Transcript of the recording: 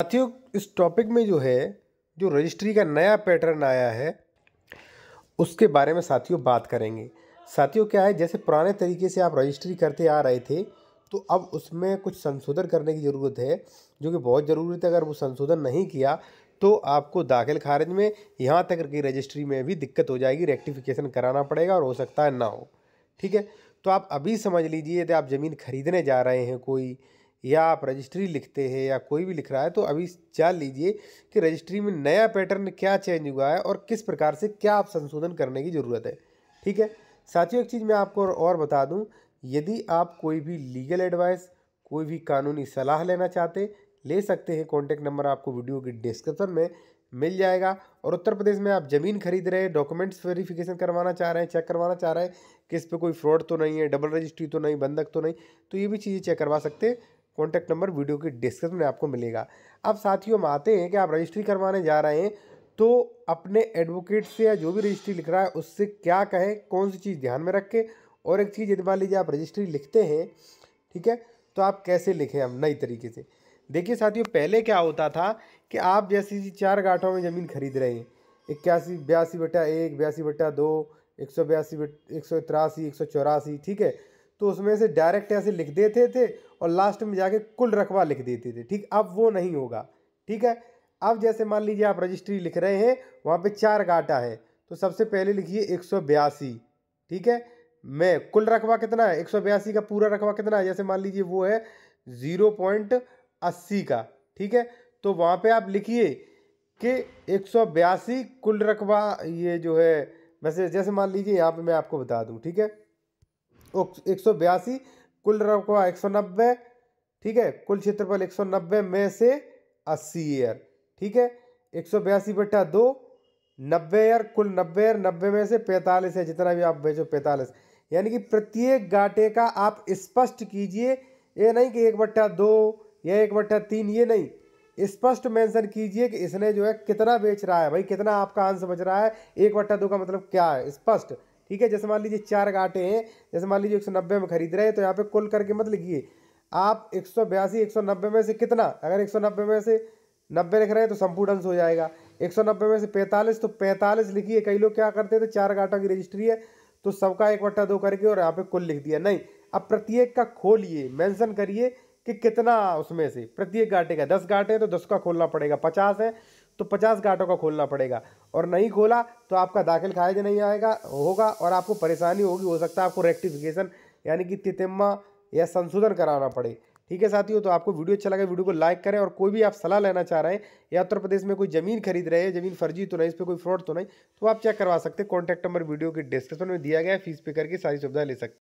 साथियों, इस टॉपिक में जो रजिस्ट्री का नया पैटर्न आया है उसके बारे में साथियों बात करेंगे। साथियों क्या है, जैसे पुराने तरीके से आप रजिस्ट्री करते आ रहे थे तो अब उसमें कुछ संशोधन करने की ज़रूरत है, जो कि बहुत ज़रूरी है। अगर वो संशोधन नहीं किया तो आपको दाखिल खारिज में, यहाँ तक कि रजिस्ट्री में भी दिक्कत हो जाएगी, रेक्टिफिकेशन कराना पड़ेगा और हो सकता है ना हो। ठीक है, तो आप अभी समझ लीजिए, यदि आप ज़मीन खरीदने जा रहे हैं कोई, या आप रजिस्ट्री लिखते हैं या कोई भी लिख रहा है, तो अभी जान लीजिए कि रजिस्ट्री में नया पैटर्न क्या चेंज हुआ है और किस प्रकार से क्या आप संशोधन करने की ज़रूरत है। ठीक है साथियों, एक चीज़ मैं आपको और बता दूं, यदि आप कोई भी लीगल एडवाइस, कोई भी कानूनी सलाह लेना चाहते, ले सकते हैं। कॉन्टैक्ट नंबर आपको वीडियो की डिस्क्रिप्शन में मिल जाएगा। और उत्तर प्रदेश में आप ज़मीन खरीद रहे हैं, डॉक्यूमेंट्स वेरिफिकेशन करवाना चाह रहे हैं, चेक करवाना चाह रहे हैं कि इस पर कोई फ्रॉड तो नहीं है, डबल रजिस्ट्री तो नहीं, बंधक तो नहीं, तो ये भी चीज़ें चेक करवा सकते हैं। कॉन्टैक्ट नंबर वीडियो की डिस्क्रिप्शन में आपको मिलेगा। अब साथियों हम आते हैं कि आप रजिस्ट्री करवाने जा रहे हैं तो अपने एडवोकेट से या जो भी रजिस्ट्री लिख रहा है उससे क्या कहें, कौन सी चीज़ ध्यान में रखें। और एक चीज़, यदि मान लीजिए आप रजिस्ट्री लिखते हैं, ठीक है, तो आप कैसे लिखें हम नई तरीके से। देखिए साथियों, पहले क्या होता था कि आप जैसी 4 गांठों में ज़मीन खरीद रहे हैं, 81/82/1, 82/2, 182, 183, 184, ठीक है, तो उसमें से डायरेक्ट ऐसे लिख देते थे और लास्ट में जाके कुल रकबा लिख देते थे। ठीक, अब वो नहीं होगा। ठीक है, अब जैसे मान लीजिए आप रजिस्ट्री लिख रहे हैं, वहाँ पे 4 गांठा है, तो सबसे पहले लिखिए 182। ठीक है, मैं कुल रकबा कितना है, 182 का पूरा रकबा कितना है, जैसे मान लीजिए वो है 0.80 का। ठीक है, तो वहाँ पे आप लिखिए कि 182 कुल रकबा, ये जो है, वैसे जैसे मान लीजिए यहाँ पे मैं आपको बता दूँ। ठीक है, 182 कुल रकबा 190, ठीक है, कुल क्षेत्रफल 190 में से 80 ईयर। ठीक है, 182/2, 90 ईयर, कुल 90 ईयर, 90 में से 45 है, जितना भी आप बेचो 45। यानी कि प्रत्येक गाटे का आप स्पष्ट कीजिए, ये नहीं कि 1/2 या 1/3, ये नहीं, स्पष्ट मेंशन कीजिए कि इसने जो है कितना बेच रहा है, भाई कितना आपका अंश बच रहा है। 1/2 का मतलब क्या है, स्पष्ट। ठीक है, जैसे मान लीजिए 4 गांठे हैं, जैसे मान लीजिए 190 में खरीद रहे हैं, तो यहाँ पे कुल करके मत लिखिए आप 182, 190 में से कितना, अगर 190 में से 90 लिख रहे हैं तो संपूर्ण अंश हो जाएगा। 190 में से 45, तो 45 लिखिए। कई लोग क्या करते थे, 4 गांठों की रजिस्ट्री है तो सबका 1/2 करके और यहाँ पे कुल लिख दिया। नहीं, अब प्रत्येक का खोलिए, मेंशन करिए कि कितना उसमें से, प्रत्येक गांठे का। 10 गांठे हैं तो 10 का खोलना पड़ेगा, 50 है तो 50 गांठों का खोलना पड़ेगा। और नहीं खोला तो आपका दाखिल खारिज नहीं आएगा होगा और आपको परेशानी होगी, हो सकता है आपको रेक्टिफिकेशन यानी कि तितिम्मा या संशोधन कराना पड़े। ठीक है साथियों, तो आपको वीडियो अच्छा लगा, वीडियो को लाइक करें। और कोई भी आप सलाह लेना चाह रहे हैं या उत्तर प्रदेश में कोई ज़मीन खरीद रहे हैं, ज़मीन फर्जी तो नहीं, इस पर कोई फ्रॉड तो नहीं, तो आप चेक करवा सकते हैं। कॉन्टैक्ट नंबर वीडियो के डिस्क्रिप्शन में दिया गया है, फीस पे करके सारी सुविधा ले सकते हैं।